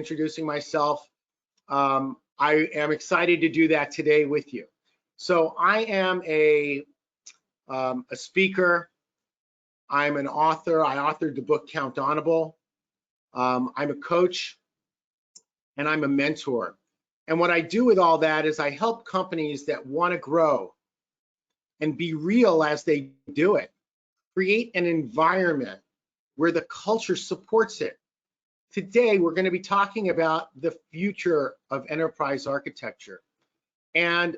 introducing myself. I am excited to do that today with you. So I am a speaker. I'm an author. I authored the book Count Audible. I'm a coach and I'm a mentor. And what I do with all that is I help companies that want to grow and be real as they do it, create an environment where the culture supports it. Today, we're going to be talking about the future of enterprise architecture. And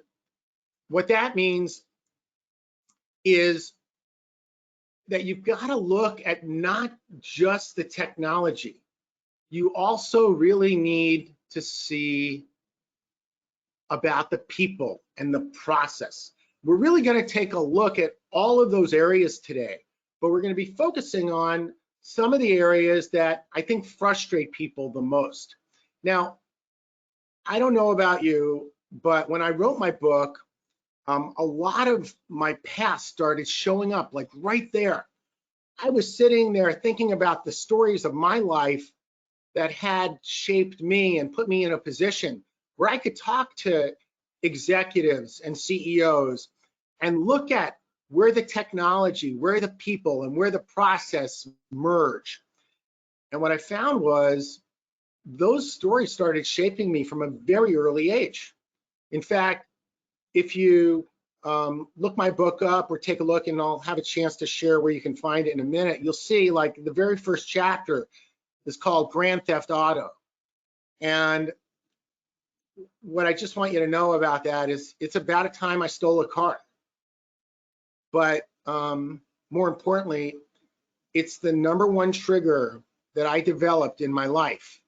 what that means is that you've got to look at not just the technology. You also really need to see about the people and the process. We're really going to take a look at all of those areas today, but we're going to be focusing on some of the areas that I think frustrate people the most. Now, I don't know about you, but when I wrote my book, a lot of my past started showing up, like right there. I was sitting there thinking about the stories of my life that had shaped me and put me in a position where I could talk to executives and CEOs and look at where the technology, where the people, and where the process merge. And what I found was those stories started shaping me from a very early age. In fact, if you look my book up or take a look, and I'll have a chance to share where you can find it in a minute, you'll see like the very first chapter is called Grand Theft Auto. And what I just want you to know about that is it's about a time I stole a car. But more importantly, it's the #1 trigger that I developed in my life.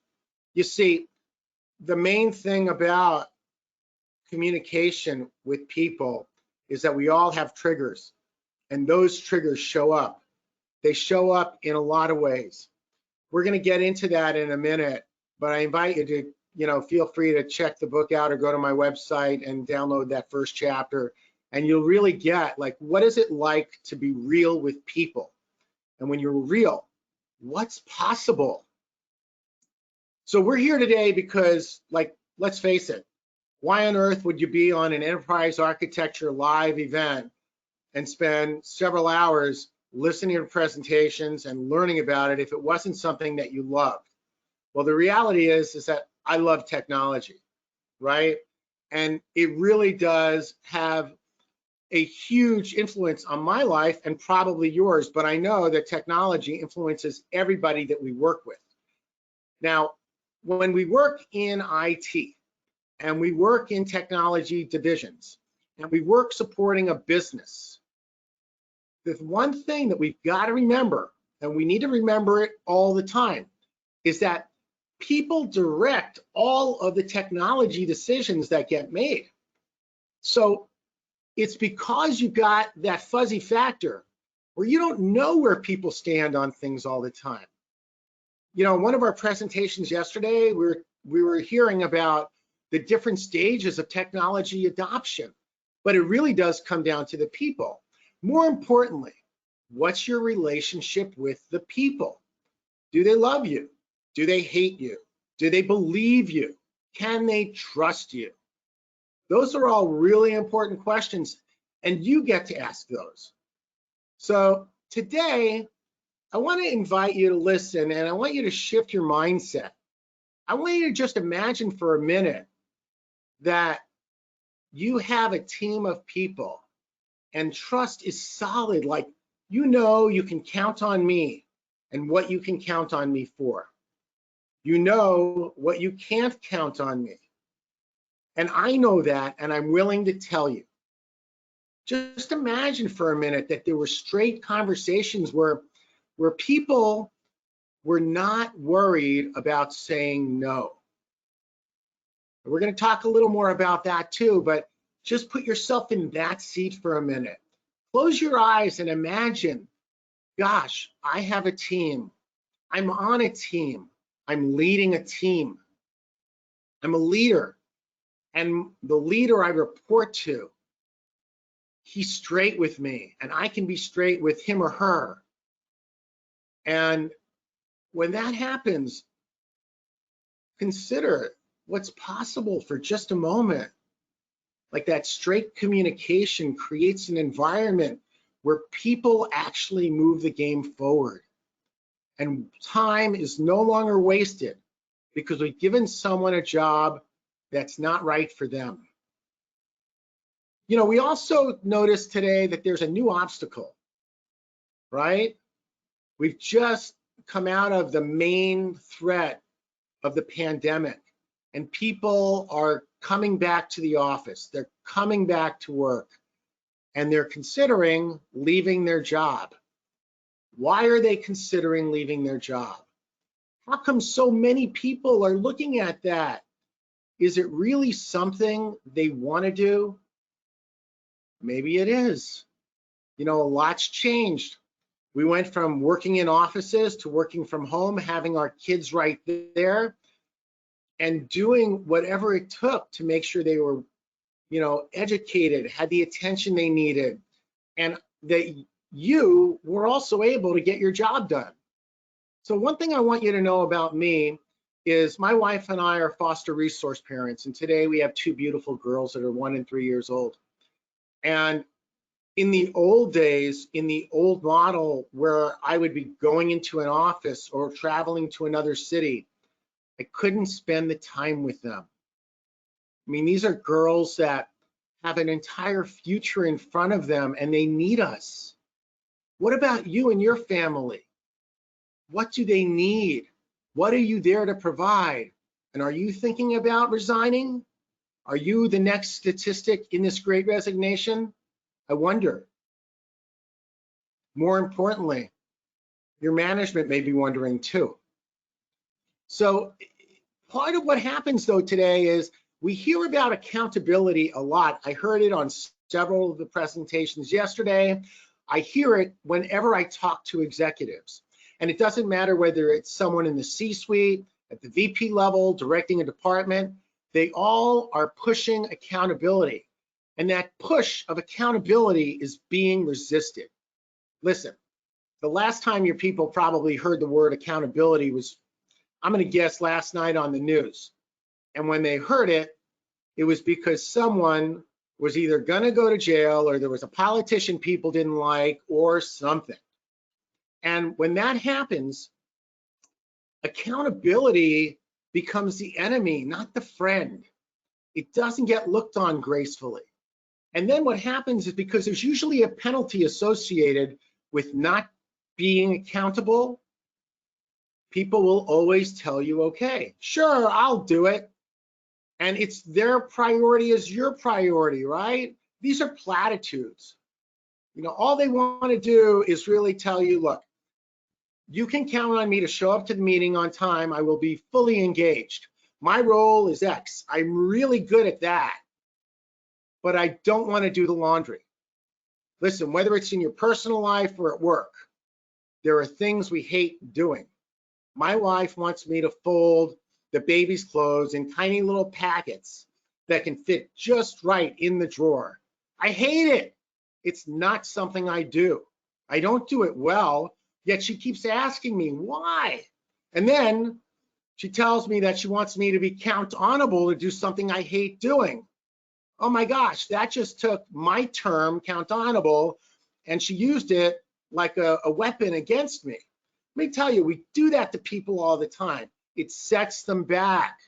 You see, the main thing about communication with people is that we all have triggers, and those triggers show up. They show up in a lot of ways. We're going to get into that in a minute, but I invite you to, feel free to check the book out or go to my website and download that first chapter. And you'll really get like, what is it like to be real with people? And when you're real, what's possible? So we're here today because, like, let's face it, why on earth would you be on an enterprise architecture live event and spend several hours listening to presentations and learning about it if it wasn't something that you loved? Well, the reality is that I love technology, right? And it really does have a huge influence on my life and probably yours, but I know that technology influences everybody that we work with. Now, when we work in IT and we work in technology divisions and we work supporting a business, the one thing that we've got to remember, and we need to remember it all the time, is that people direct all of the technology decisions that get made. So it's because you got that fuzzy factor where you don't know where people stand on things all the time. One of our presentations yesterday, we were hearing about the different stages of technology adoption, but it really does come down to the people. More importantly, what's your relationship with the people? Do they love you? Do they hate you? Do they believe you? Can they trust you? Those are all really important questions, and you get to ask those. So today, I want to invite you to listen, and I want you to shift your mindset. I want you to just imagine for a minute that you have a team of people and trust is solid, like you can count on me and what you can count on me for. You know what you can't count on me. And I know that, and I'm willing to tell you. Just imagine for a minute that there were straight conversations where people were not worried about saying no. We're going to talk a little more about that too, but just put yourself in that seat for a minute. Close your eyes and imagine, gosh, I have a team. I'm on a team. I'm leading a team. I'm a leader. And the leader I report to, he's straight with me, and I can be straight with him or her. And when that happens, consider what's possible for just a moment. Like that straight communication creates an environment where people actually move the game forward. And time is no longer wasted because we've given someone a job that's not right for them. You know, we also noticed today that there's a new obstacle, right? We've just come out of the main threat of the pandemic, and people are coming back to the office. They're coming back to work, and they're considering leaving their job. Why are they considering leaving their job? How come so many people are looking at that? Is it really something they want to do? Maybe it is. You know, a lot's changed. We went from working in offices to working from home, having our kids right there, and doing whatever it took to make sure they were, you know, educated, had the attention they needed, and that you were also able to get your job done. So one thing I want you to know about me is my wife and I are foster resource parents, and today we have 2 beautiful girls that are 1 and 3 years old. And in the old days, in the old model where I would be going into an office or traveling to another city, I couldn't spend the time with them. I mean, these are girls that have an entire future in front of them and they need us. What about you and your family? What do they need? What are you there to provide? And are you thinking about resigning? Are you the next statistic in this great resignation? I wonder. More importantly, your management may be wondering too. So part of what happens though today is we hear about accountability a lot. I heard it on several of the presentations yesterday. I hear it whenever I talk to executives. And it doesn't matter whether it's someone in the C-suite, at the VP level, directing a department, they all are pushing accountability. And that push of accountability is being resisted. Listen, the last time your people probably heard the word accountability was, I'm going to guess, last night on the news. And when they heard it, it was because someone was either going to go to jail or there was a politician people didn't like or something. And when that happens, accountability becomes the enemy, not the friend. It doesn't get looked on gracefully. And then what happens is, because there's usually a penalty associated with not being accountable, people will always tell you, okay, sure, I'll do it. And it's their priority as your priority, right? These are platitudes. You know, all they want to do is really tell you, look, you can count on me to show up to the meeting on time. I will be fully engaged. My role is X. I'm really good at that, but I don't want to do the laundry. Listen, whether it's in your personal life or at work, there are things we hate doing. My wife wants me to fold the baby's clothes in tiny little packets that can fit just right in the drawer. I hate it. It's not something I do. I don't do it well, yet she keeps asking me why. And then she tells me that she wants me to be count-onable to do something I hate doing. Oh my gosh, that just took my term, count-onable, and she used it like a weapon against me. Let me tell you, we do that to people all the time. It sets them back.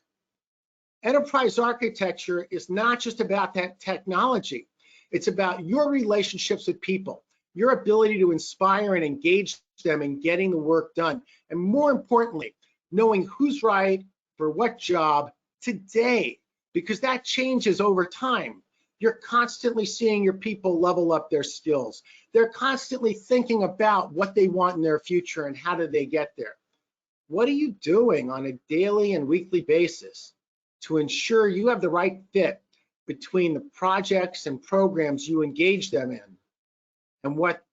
Enterprise architecture is not just about that technology. It's about your relationships with people, your ability to inspire and engage them in getting the work done. And more importantly, knowing who's right for what job today, because that changes over time. You're constantly seeing your people level up their skills. They're constantly thinking about what they want in their future and how do they get there. What are you doing on a daily and weekly basis to ensure you have the right fit between the projects and programs you engage them in and what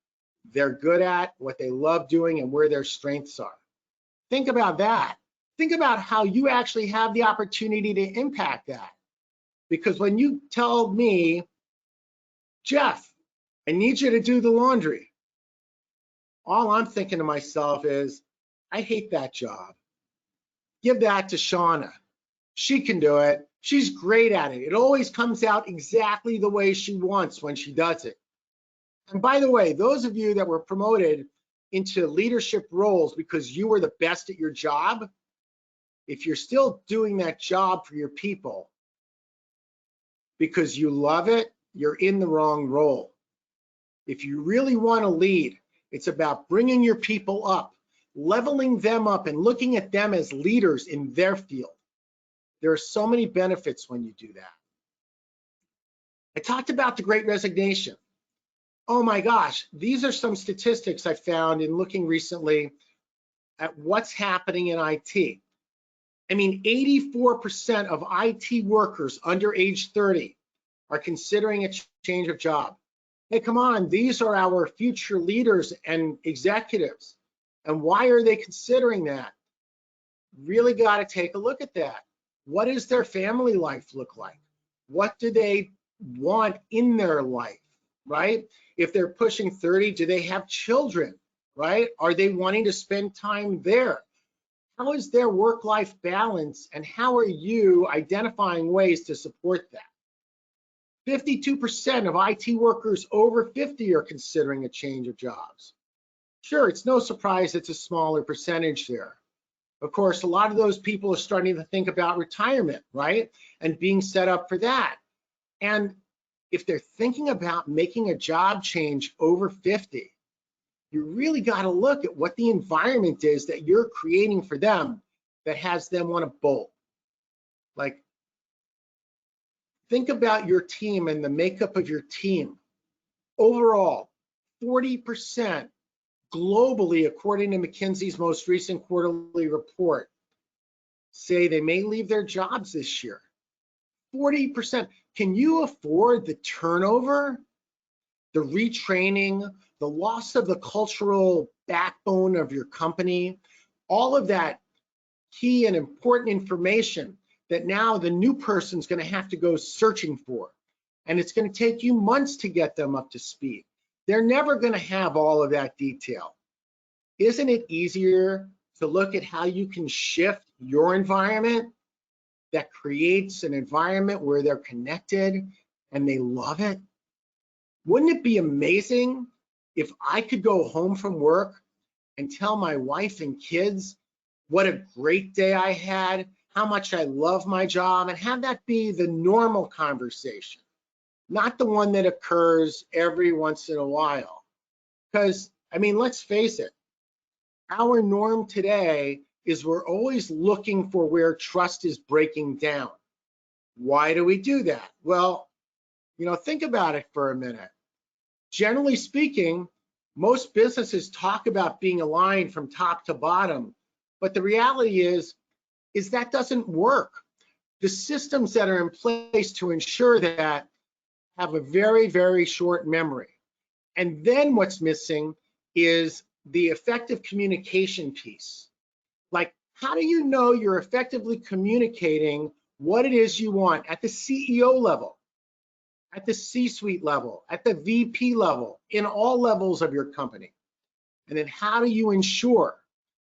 they're good at, what they love doing, and where their strengths are? Think about that. Think about how you actually have the opportunity to impact that. Because when you tell me, Jeff, I need you to do the laundry, all I'm thinking to myself is, I hate that job. Give that to Shauna. She can do it. She's great at it. It always comes out exactly the way she wants when she does it. And by the way, those of you that were promoted into leadership roles because you were the best at your job, if you're still doing that job for your people because you love it, you're in the wrong role. If you really want to lead, it's about bringing your people up, leveling them up, and looking at them as leaders in their field. There are so many benefits when you do that. I talked about the Great Resignation. Oh my gosh, these are some statistics I found in looking recently at what's happening in IT. I mean, 84% of IT workers under age 30 are considering a change of job. Hey, come on, these are our future leaders and executives. And why are they considering that? Really got to take a look at that. What does their family life look like? What do they want in their life, right? If they're pushing 30, do they have children, right? Are they wanting to spend time there? How is their work-life balance, and how are you identifying ways to support that? 52% of IT workers over 50 are considering a change of jobs. Sure, it's no surprise it's a smaller percentage there. Of course, a lot of those people are starting to think about retirement, right? And being set up for that. And if they're thinking about making a job change over 50, you really got to look at what the environment is that you're creating for them that has them want to bolt. Like, think about your team and the makeup of your team. Overall, 40% globally, according to McKinsey's most recent quarterly report, say they may leave their jobs this year. 40%. Can you afford the turnover, the retraining, the loss of the cultural backbone of your company, all of that key and important information that now the new person's going to have to go searching for? And it's going to take you months to get them up to speed. They're never going to have all of that detail. Isn't it easier to look at how you can shift your environment that creates an environment where they're connected and they love it? Wouldn't it be amazing if I could go home from work and tell my wife and kids what a great day I had, how much I love my job, and have that be the normal conversation, not the one that occurs every once in a while? Because, I mean, let's face it, our norm today is we're always looking for where trust is breaking down. Why do we do that? Well, you know, think about it for a minute. Generally speaking, most businesses talk about being aligned from top to bottom, but the reality is that doesn't work. The systems that are in place to ensure that have a very, very short memory. And then what's missing is the effective communication piece. Like, how do you know you're effectively communicating what it is you want at the CEO level, at the C-suite level, at the VP level, in all levels of your company? And then how do you ensure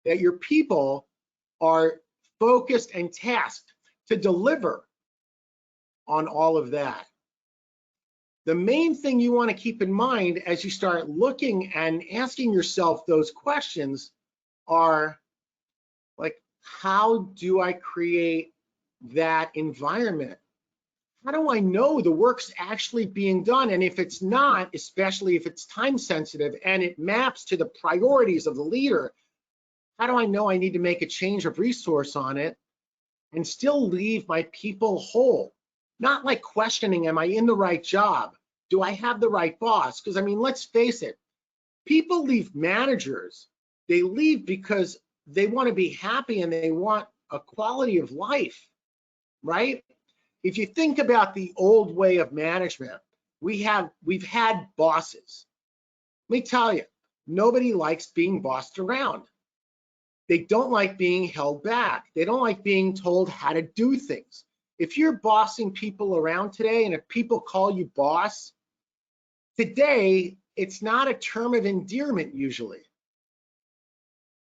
that your people are focused and tasked to deliver on all of that? The main thing you want to keep in mind as you start looking and asking yourself those questions are, like, how do I create that environment? How do I know the work's actually being done? And if it's not, especially if it's time sensitive and it maps to the priorities of the leader, how do I know I need to make a change of resource on it and still leave my people whole? Not like questioning, am I in the right job? Do I have the right boss? Because, I mean, let's face it, people leave managers. They leave because they want to be happy and they want a quality of life, right? If you think about the old way of management, we've had bosses. Let me tell you, nobody likes being bossed around. They don't like being held back. They don't like being told how to do things. If you're bossing people around today, and if people call you boss, today, it's not a term of endearment usually.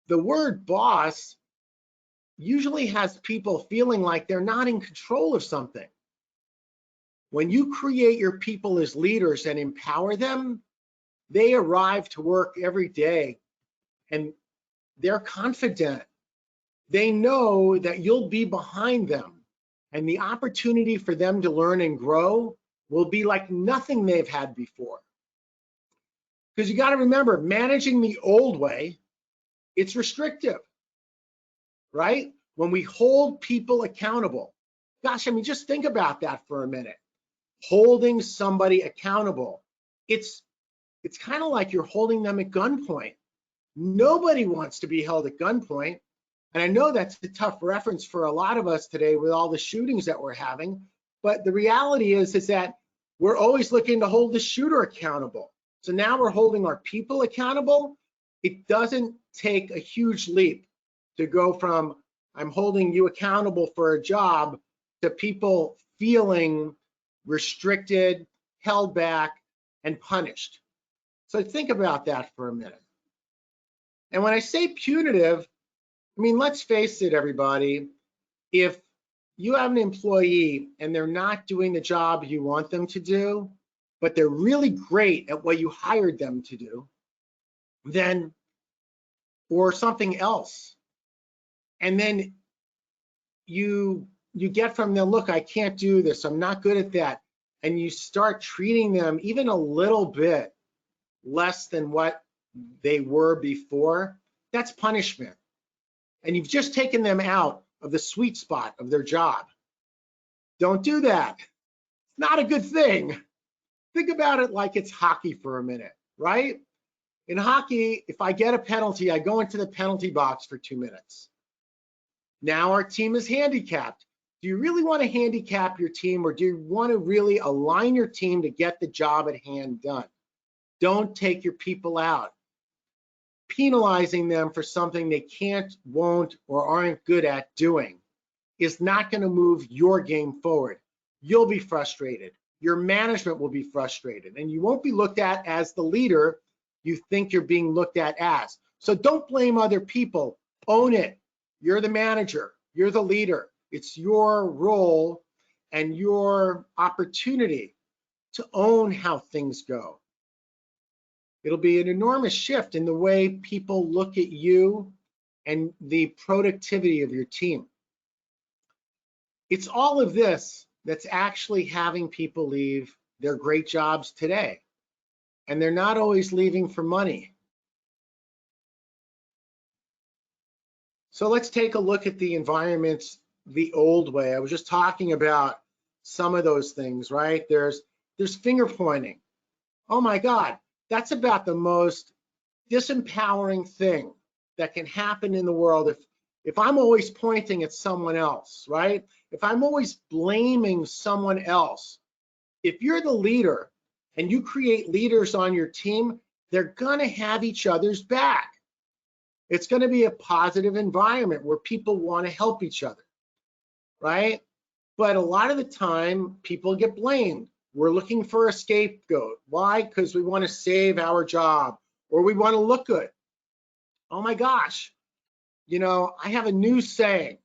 The word boss usually has people feeling like they're not in control of something. When you create your people as leaders and empower them, they arrive to work every day and they're confident. They know that you'll be behind them, and the opportunity for them to learn and grow will be like nothing they've had before. Because you got to remember, managing the old way, it's restrictive, right? When we hold people accountable, gosh, I mean, just think about that for a minute. Holding somebody accountable, it's kind of like you're holding them at gunpoint. Nobody wants to be held at gunpoint. And I know that's a tough reference for a lot of us today with all the shootings that we're having. But the reality is that we're always looking to hold the shooter accountable. So now we're holding our people accountable. It doesn't take a huge leap to go from I'm holding you accountable for a job to people feeling restricted, held back, and punished. So think about that for a minute. And when I say punitive, I mean, let's face it, everybody, if you have an employee and they're not doing the job you want them to do, but they're really great at what you hired them to do, then, or something else, and then you get from them, look, I can't do this, I'm not good at that, and you start treating them even a little bit less than what they were before, that's punishment. And you've just taken them out of the sweet spot of their job. Don't do that. It's not a good thing. Think about it like it's hockey for a minute, right? In hockey, if I get a penalty, I go into the penalty box for 2 minutes. Now our team is handicapped. Do you really want to handicap your team, or do you want to really align your team to get the job at hand done? Don't take your people out. Penalizing them for something they can't, won't, or aren't good at doing is not going to move your game forward. You'll be frustrated. Your management will be frustrated, and you won't be looked at as the leader you think you're being looked at as. So don't blame other people. Own it. You're the manager. You're the leader. It's your role and your opportunity to own how things go. It'll be an enormous shift in the way people look at you and the productivity of your team. It's all of this that's actually having people leave their great jobs today. And they're not always leaving for money. So let's take a look at the environments the old way. I was just talking about some of those things, right? There's finger pointing. Oh my God. That's about the most disempowering thing that can happen in the world if I'm always pointing at someone else, right? If I'm always blaming someone else, if you're the leader and you create leaders on your team, they're gonna have each other's back. It's gonna be a positive environment where people wanna help each other, right? But a lot of the time, people get blamed. We're looking for a scapegoat. Why? Because we want to save our job or we want to look good. Oh my gosh. You know, I have a new saying,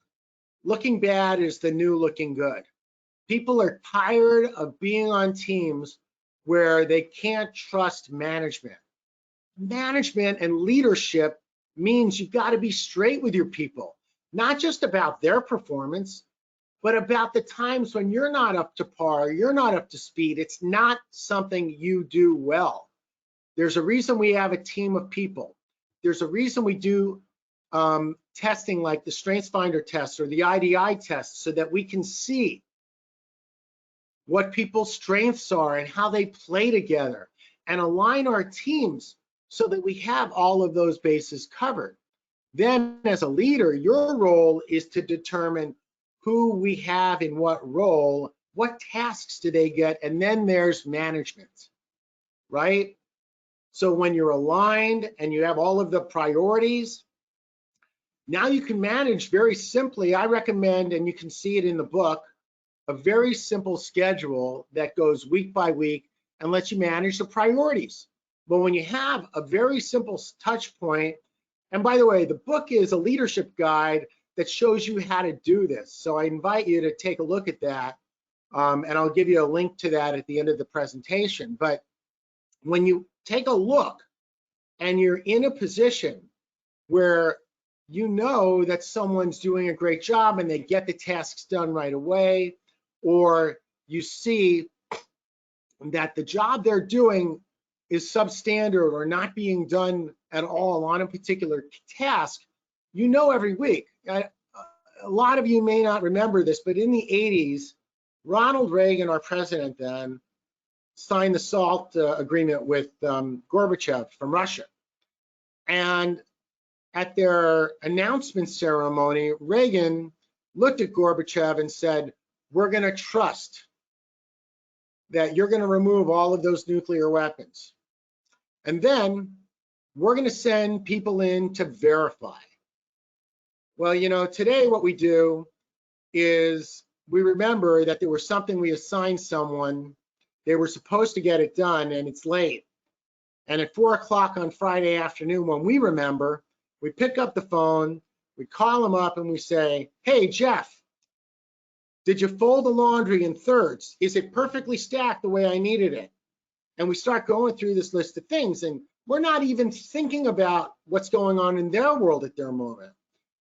looking bad is the new looking good. People are tired of being on teams where they can't trust management. Management and leadership means you've got to be straight with your people, not just about their performance, but about the times when you're not up to par, you're not up to speed. It's not something you do well. There's a reason we have a team of people. There's a reason we do testing like the StrengthsFinder test or the IDI test so that we can see what people's strengths are and how they play together and align our teams so that we have all of those bases covered. Then as a leader, your role is to determine who we have in what role, what tasks do they get, and then there's management, right? So when you're aligned and you have all of the priorities, now you can manage very simply. I recommend, and you can see it in the book, a very simple schedule that goes week by week and lets you manage the priorities. But when you have a very simple touch point, and by the way, the book is a leadership guide that shows you how to do this. So I invite you to take a look at that, and I'll give you a link to that at the end of the presentation. But when you take a look and you're in a position where you know that someone's doing a great job and they get the tasks done right away, or you see that the job they're doing is substandard or not being done at all on a particular task, you know every week. A lot of you may not remember this, but in the 80s, Ronald Reagan, our president then, signed the SALT agreement with Gorbachev from Russia. And at their announcement ceremony, Reagan looked at Gorbachev and said, "We're going to trust that you're going to remove all of those nuclear weapons. And then we're going to send people in to verify." Well, you know, today what we do is we remember that there was something we assigned someone, they were supposed to get it done, and it's late. And at 4 o'clock on Friday afternoon, when we remember, we pick up the phone, we call them up and we say, "Hey, Jeff, did you fold the laundry in thirds? Is it perfectly stacked the way I needed it?" And we start going through this list of things, and we're not even thinking about what's going on in their world at their moment,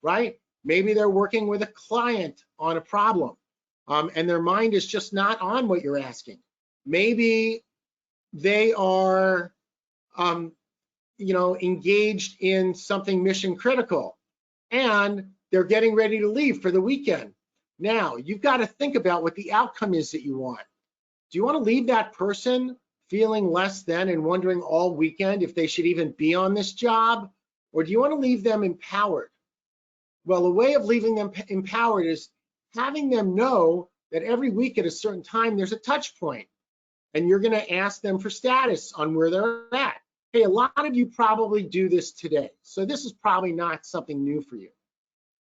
right? Maybe they're working with a client on a problem, and their mind is just not on what you're asking. Maybe they are, you know, engaged in something mission critical, and they're getting ready to leave for the weekend. Now, you've got to think about what the outcome is that you want. Do you want to leave that person feeling less than and wondering all weekend if they should even be on this job? Or do you want to leave them empowered? Well, a way of leaving them empowered is having them know that every week at a certain time, there's a touch point, and you're going to ask them for status on where they're at. Hey, a lot of you probably do this today, so this is probably not something new for you.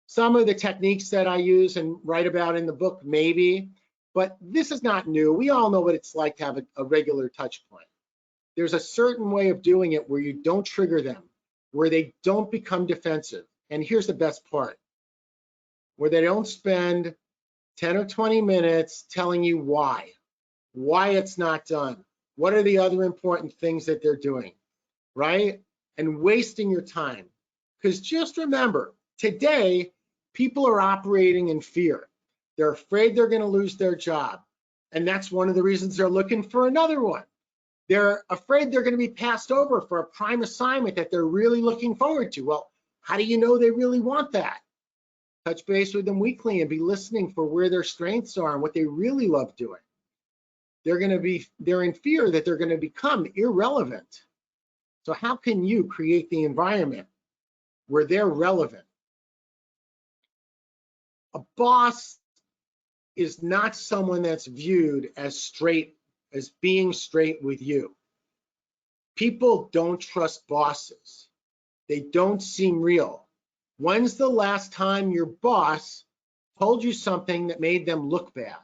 Some of the techniques that I use and write about in the book, maybe, but this is not new. We all know what it's like to have a regular touch point. There's a certain way of doing it where you don't trigger them, where they don't become defensive. And here's the best part, where they don't spend 10 or 20 minutes telling you why it's not done. What are the other important things that they're doing, right? And wasting your time. Because just remember, today, people are operating in fear. They're afraid they're going to lose their job. And that's one of the reasons they're looking for another one. They're afraid they're going to be passed over for a prime assignment that they're really looking forward to. Well, how do you know they really want that? Touch base with them weekly and be listening for where their strengths are and what they really love doing. They're in fear that they're going to become irrelevant. So how can you create the environment where they're relevant? A boss is not someone that's viewed as being straight with you. People don't trust bosses. They don't seem real. When's the last time your boss told you something that made them look bad?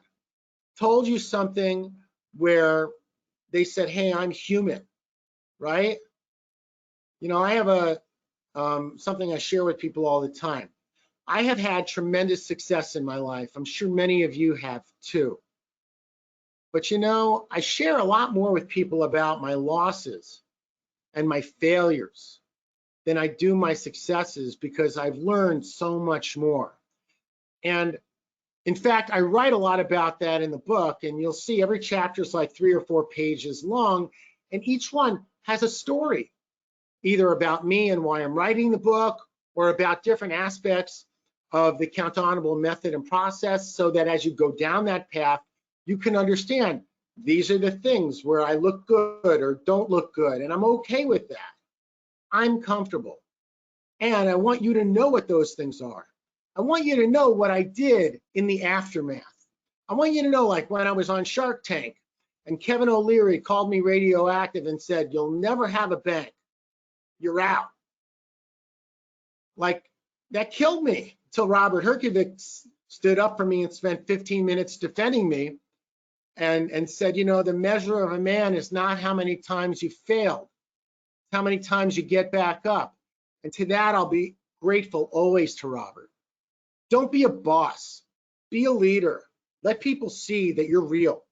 Told you something where they said, "Hey, I'm human," right? You know, I have something I share with people all the time. I have had tremendous success in my life. I'm sure many of you have too. But you know, I share a lot more with people about my losses and my failures than I do my successes, because I've learned so much more. And in fact, I write a lot about that in the book, and you'll see every chapter is like 3 or 4 pages long, and each one has a story, either about me and why I'm writing the book, or about different aspects of the Count Honorable method and process, so that as you go down that path, you can understand these are the things where I look good or don't look good, and I'm okay with that. I'm comfortable. And I want you to know what those things are. I want you to know what I did in the aftermath. I want you to know, like when I was on Shark Tank and Kevin O'Leary called me radioactive and said, "You'll never have a bank. You're out." Like, that killed me until Robert Herjavec stood up for me and spent 15 minutes defending me and said, you know, the measure of a man is not how many times you failed, it's how many times you get back up. And to that, I'll be grateful always to Robert. Don't be a boss. Be a leader. Let people see that you're real.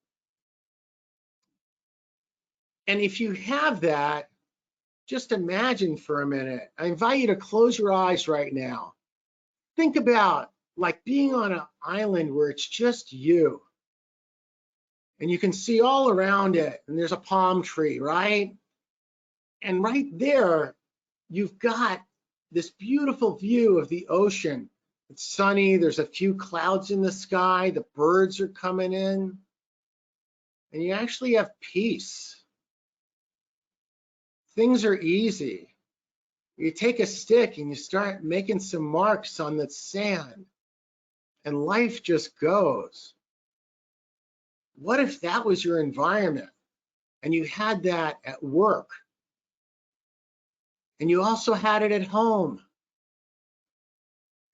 And if you have that, just imagine for a minute. I invite you to close your eyes right now. Think about like being on an island where it's just you. And you can see all around it, and there's a palm tree, right? And right there, you've got this beautiful view of the ocean. It's sunny, there's a few clouds in the sky, the birds are coming in, and you actually have peace. Things are easy. You take a stick and you start making some marks on the sand, and life just goes. What if that was your environment and you had that at work and you also had it at home?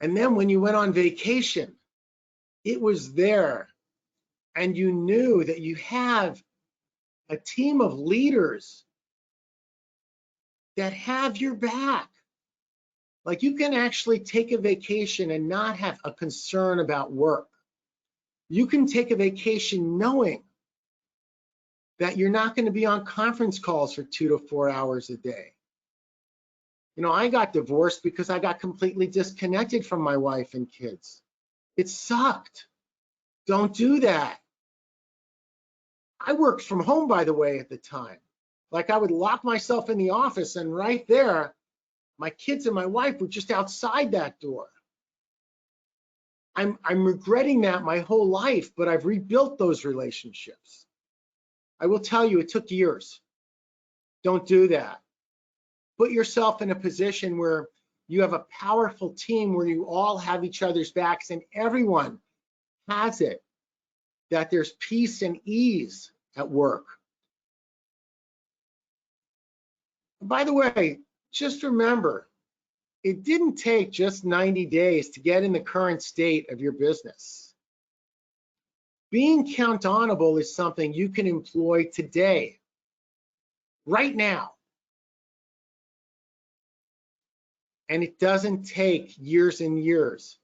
And then when you went on vacation, it was there, and you knew that you have a team of leaders that have your back. Like you can actually take a vacation and not have a concern about work. You can take a vacation knowing that you're not going to be on conference calls for 2 to 4 hours a day. You know, I got divorced because I got completely disconnected from my wife and kids. It sucked. Don't do that. I worked from home, by the way, at the time. Like I would lock myself in the office, and right there, my kids and my wife were just outside that door. I'm regretting that my whole life, but I've rebuilt those relationships. I will tell you, it took years. Don't do that. Put yourself in a position where you have a powerful team where you all have each other's backs and everyone has it, that there's peace and ease at work. By the way, just remember, it didn't take just 90 days to get in the current state of your business. Being count-onable is something you can employ today, right now. And it doesn't take years and years,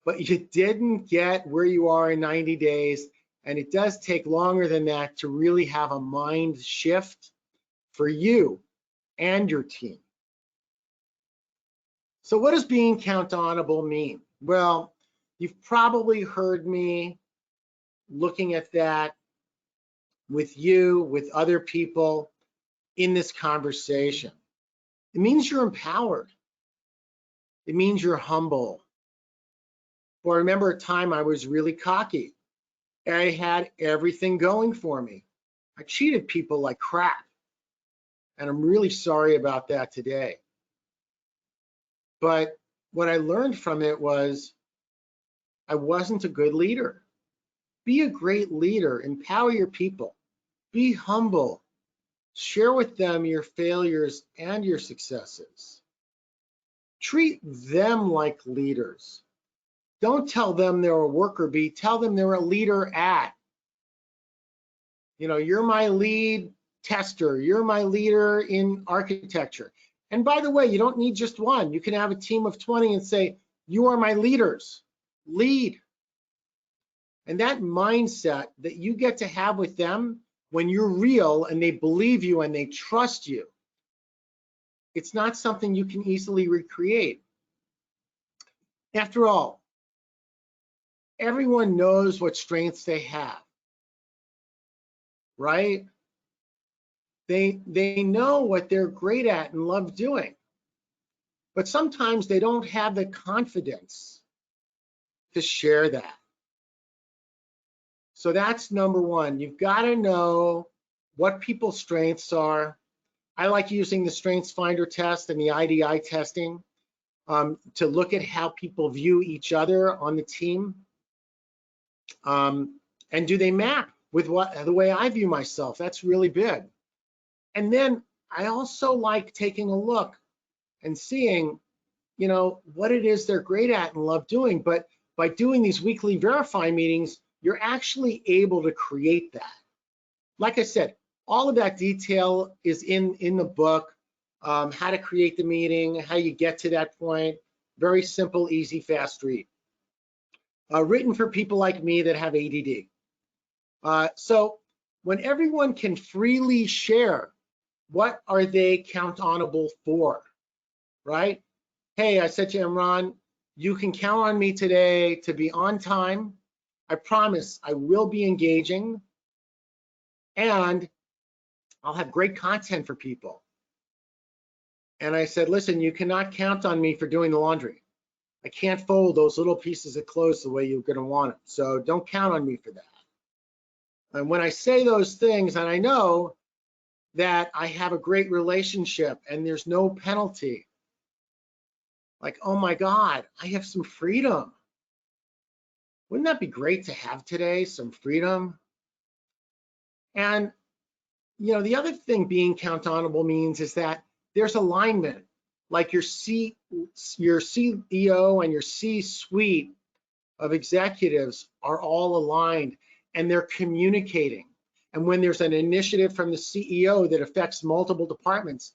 but you didn't get where you are in 90 days, and it does take longer than that to really have a mind shift for you and your team. So what does being count-onable mean? Well, you've probably heard me looking at that with you, with other people in this conversation. It means you're empowered. It means you're humble. Well, I remember a time I was really cocky. I had everything going for me. I treated people like crap. And I'm really sorry about that today. But what I learned from it was I wasn't a good leader. Be a great leader. Empower your people. Be humble. Share with them your failures and your successes. Treat them like leaders. Don't tell them they're a worker bee. Tell them they're a leader at. You know, you're my lead tester. You're my leader in architecture. And by the way, you don't need just one. You can have a team of 20 and say, you are my leaders. Lead. And that mindset that you get to have with them when you're real and they believe you and they trust you, it's not something you can easily recreate. After all, everyone knows what strengths they have, right? They know what they're great at and love doing, but sometimes they don't have the confidence to share that. So that's number one. You've got to know what people's strengths are. I like using the Strengths Finder test and the IDI testing to look at how people view each other on the team. And do they map with the way I view myself? That's really big. And then I also like taking a look and seeing, you know, what it is they're great at and love doing. But by doing these weekly verify meetings, you're actually able to create that. Like I said, all of that detail is in the book, how to create the meeting, how you get to that point. Very simple, easy, fast read. written for people like me that have ADD. So when everyone can freely share, what are they count-onable for, right? Hey, I said to Imran, you can count on me today to be on time. I promise I will be engaging, and I'll have great content for people. And I said, listen, you cannot count on me for doing the laundry. I can't fold those little pieces of clothes the way you're going to want it. So don't count on me for that. And when I say those things, and I know that I have a great relationship and there's no penalty, like, oh my God, I have some freedom. Wouldn't that be great to have today, some freedom? And, you know, the other thing being count-onable means is that there's alignment, like your CEO and your C-suite of executives are all aligned and they're communicating. And when there's an initiative from the CEO that affects multiple departments,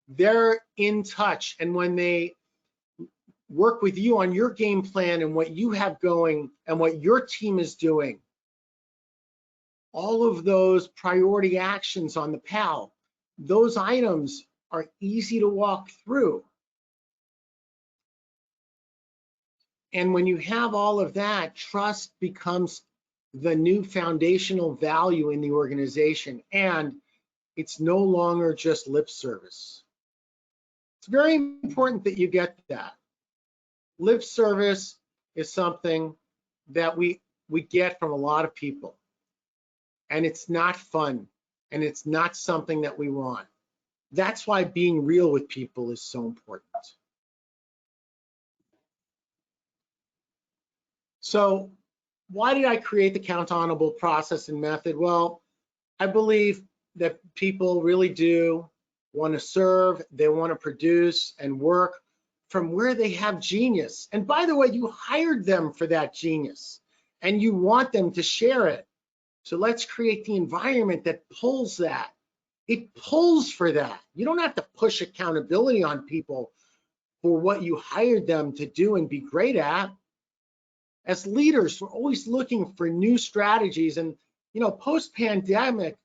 they're in touch. And when they work with you on your game plan and what you have going and what your team is doing, all of those priority actions on the PAL, those items are easy to walk through. And when you have all of that, trust becomes the new foundational value in the organization, and it's no longer just lip service. It's very important that you get that. Lip service is something that we get from a lot of people, and it's not fun, and it's not something that we want. That's why being real with people is so important. So why did I create the count-onable process and method? Well, I believe that people really do want to serve, they want to produce and work from where they have genius. And by the way, you hired them for that genius and you want them to share it. So let's create the environment that pulls that. It pulls for that. You don't have to push accountability on people for what you hired them to do and be great at. As leaders, we're always looking for new strategies, and you know, post-pandemic,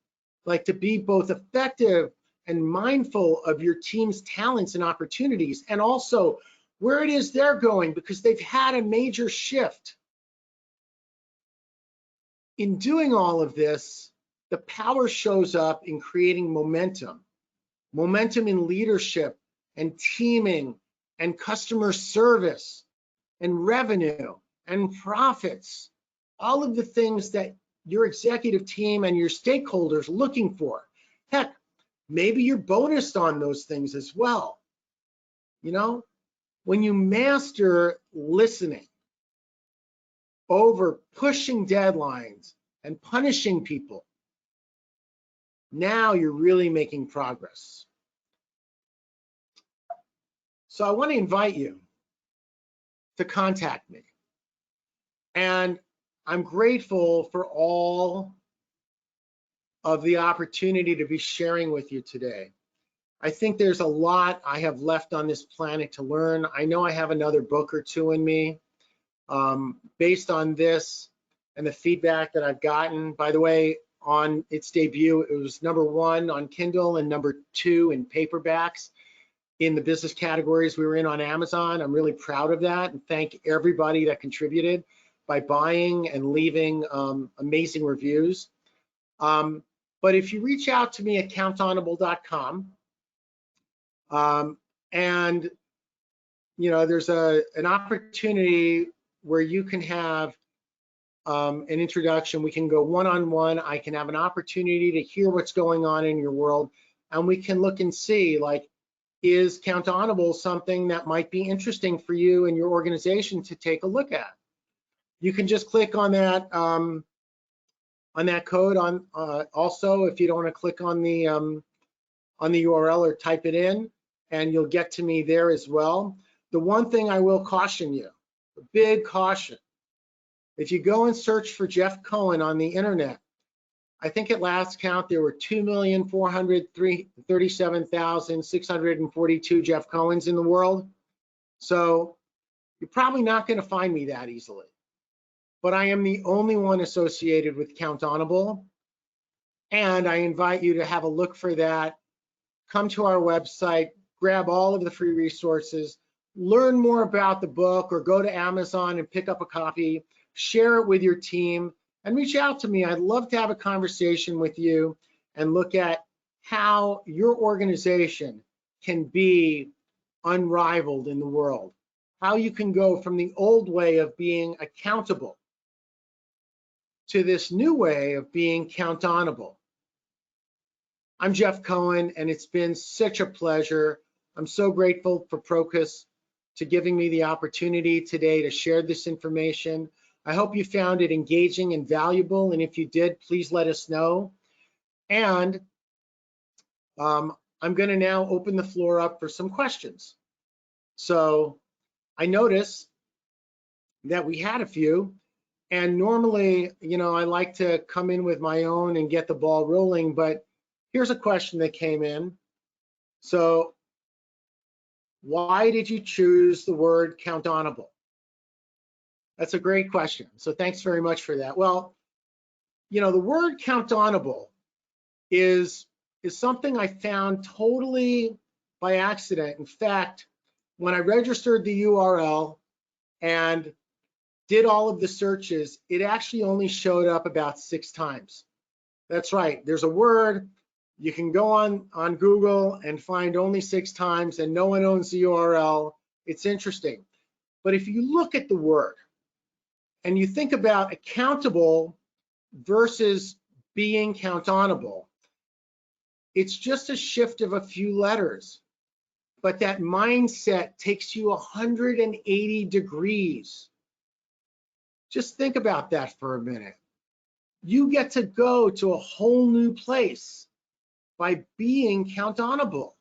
like to be both effective and mindful of your team's talents and opportunities, and also where it is they're going, because they've had a major shift. In doing all of this, the power shows up in creating momentum in leadership and teaming and customer service and revenue and profits, all of the things that your executive team and your stakeholders are looking for. Heck, maybe you're bonused on those things as well. You know, when you master listening over pushing deadlines and punishing people, now you're really making progress. So I want to invite you to contact me. And I'm grateful for all of the opportunity to be sharing with you today. I think there's a lot I have left on this planet to learn. I know I have another book or two in me. Based on this and the feedback that I've gotten, by the way, on its debut, it was #1 on Kindle and #2 in paperbacks in the business categories we were in on Amazon. I'm really proud of that, and thank everybody that contributed by buying and leaving amazing reviews. But if you reach out to me at count-onable.com, and you know, there's an opportunity where you can have an introduction. We can go one-on-one. I can have an opportunity to hear what's going on in your world, and we can look and see, like, is Count-Onable something that might be interesting for you and your organization to take a look at? You can just click on that code. Also, if you don't want to click on the URL or type it in, and you'll get to me there as well. The one thing I will caution you, a big caution, if you go and search for Jeff Cohen on the internet, I think at last count there were 2,437,642 Jeff Cohens in the world. So you're probably not going to find me that easily. but I am the only one associated with Countable. And I invite you to have a look for that. Come to our website, grab all of the free resources, learn more about the book, or go to Amazon and pick up a copy, share it with your team, and reach out to me. I'd love to have a conversation with you and look at how your organization can be unrivaled in the world, how you can go from the old way of being accountable to this new way of being countable. I'm Jeff Cohen, and it's been such a pleasure. I'm so grateful for Proqis to giving me the opportunity today to share this information. I hope you found it engaging and valuable, and if you did, please let us know. And I'm going to now open the floor up for some questions. So I notice that we had a few, and normally, I like to come in with my own and get the ball rolling, but here's a question that came in. So, why did you choose the word countable? That's a great question. So thanks very much for that. Well, the word countable is something I found totally by accident. In fact, when I registered the URL and did all of the searches, it actually only showed up about 6 times. That's right, there's a word. You can go on Google and find only 6 times, and no one owns the URL. It's interesting. But if you look at the word and you think about accountable versus being countable, it's just a shift of a few letters. But that mindset takes you 180 degrees. Just think about that for a minute. You get to go to a whole new place by being countable.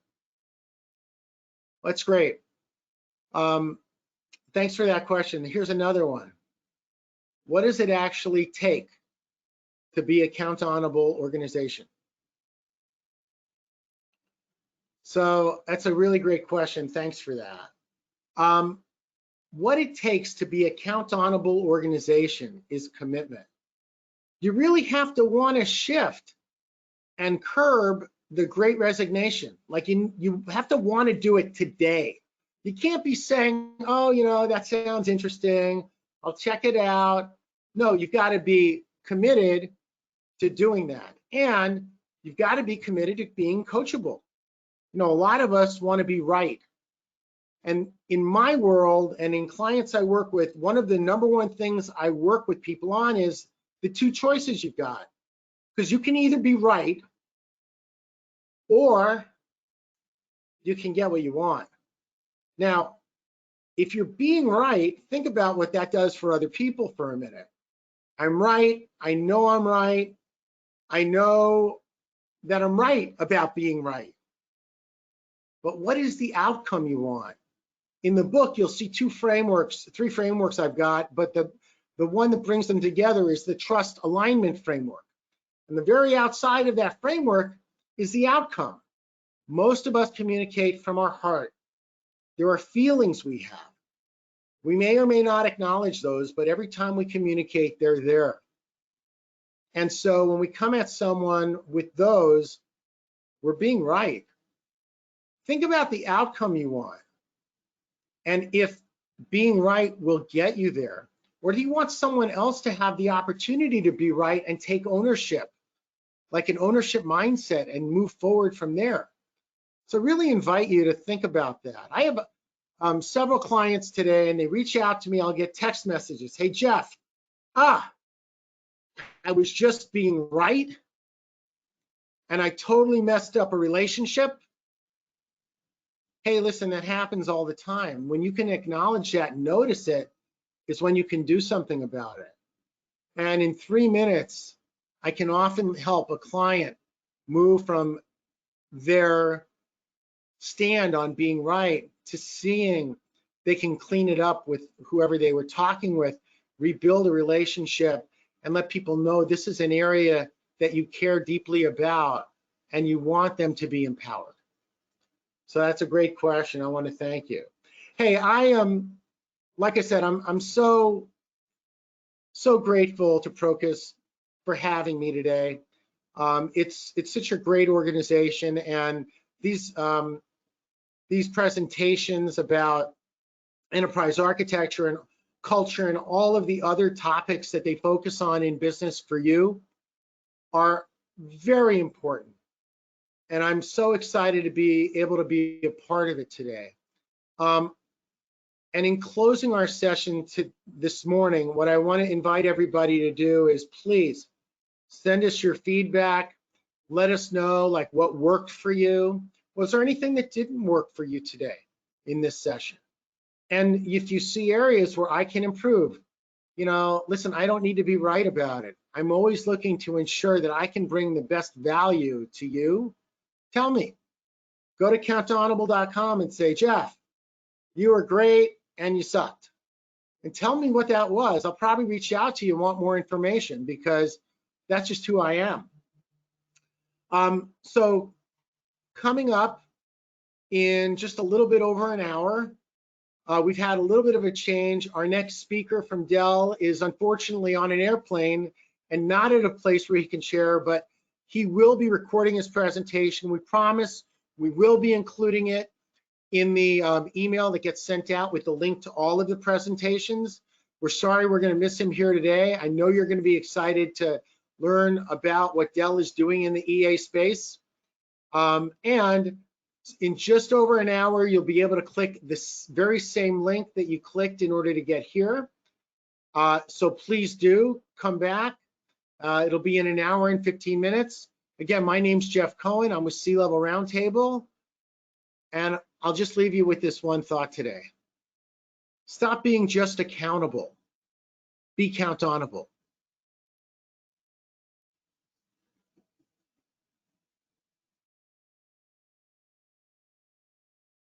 That's great. Thanks for that question. Here's another one. What does it actually take to be a countable organization? So that's a really great question. Thanks for that. What it takes to be a countable organization is commitment. You really have to want to shift and curb the great resignation. Like you have to want to do it today. You can't be saying, oh, that sounds interesting, I'll check it out. No, you've got to be committed to doing that. And you've got to be committed to being coachable. A lot of us want to be right. And in my world and in clients I work with, one of the number one things I work with people on is the 2 choices you've got. Because you can either be right or you can get what you want. Now, if you're being right, think about what that does for other people for a minute. I'm right. I know I'm right. I know that I'm right about being right. But what is the outcome you want? In the book, you'll see 3 frameworks I've got, but the one that brings them together is the trust alignment framework. And the very outside of that framework is the outcome. Most of us communicate from our heart. There are feelings we have. We may or may not acknowledge those, but every time we communicate, they're there. And so when we come at someone with those, we're being right. Think about the outcome you want. And if being right will get you there, or do you want someone else to have the opportunity to be right and take ownership, like an ownership mindset, and move forward from there? So really invite you to think about that. I have several clients today, and they reach out to me. I'll get text messages. Hey, Jeff, I was just being right, and I totally messed up a relationship. Hey, listen, that happens all the time. When you can acknowledge that and notice it is when you can do something about it. And in 3 minutes, I can often help a client move from their stand on being right to seeing they can clean it up with whoever they were talking with, rebuild a relationship, and let people know this is an area that you care deeply about and you want them to be empowered. So that's a great question. I want to thank you. Hey, I am, like I said, I'm so So grateful to Proqis for having me today. It's such a great organization, and these presentations about enterprise architecture and culture and all of the other topics that they focus on in business for you are very important. And I'm so excited to be able to be a part of it today. And in closing our session this morning, what I want to invite everybody to do is please send us your feedback. Let us know like what worked for you. Was there anything that didn't work for you today in this session? And if you see areas where I can improve, you know, listen, I don't need to be right about it. I'm always looking to ensure that I can bring the best value to you. Tell me. Go to countaudible.com and say, Jeff, you were great and you sucked. And tell me what that was. I'll probably reach out to you and want more information because that's just who I am. So coming up in just a little bit over an hour, we've had a little bit of a change. Our next speaker from Dell is unfortunately on an airplane and not at a place where he can share, but he will be recording his presentation. We promise we will be including it in the email that gets sent out with the link to all of the presentations. We're sorry we're going to miss him here today. I know you're going to be excited to learn about what Dell is doing in the EA space. And in just over an hour, you'll be able to click this very same link that you clicked in order to get here. So please do come back. It'll be in an hour and 15 minutes. Again, my name's Jeff Cohen. I'm with C-Level Roundtable. And I'll just leave you with this one thought today. Stop being just accountable. Be count-onable.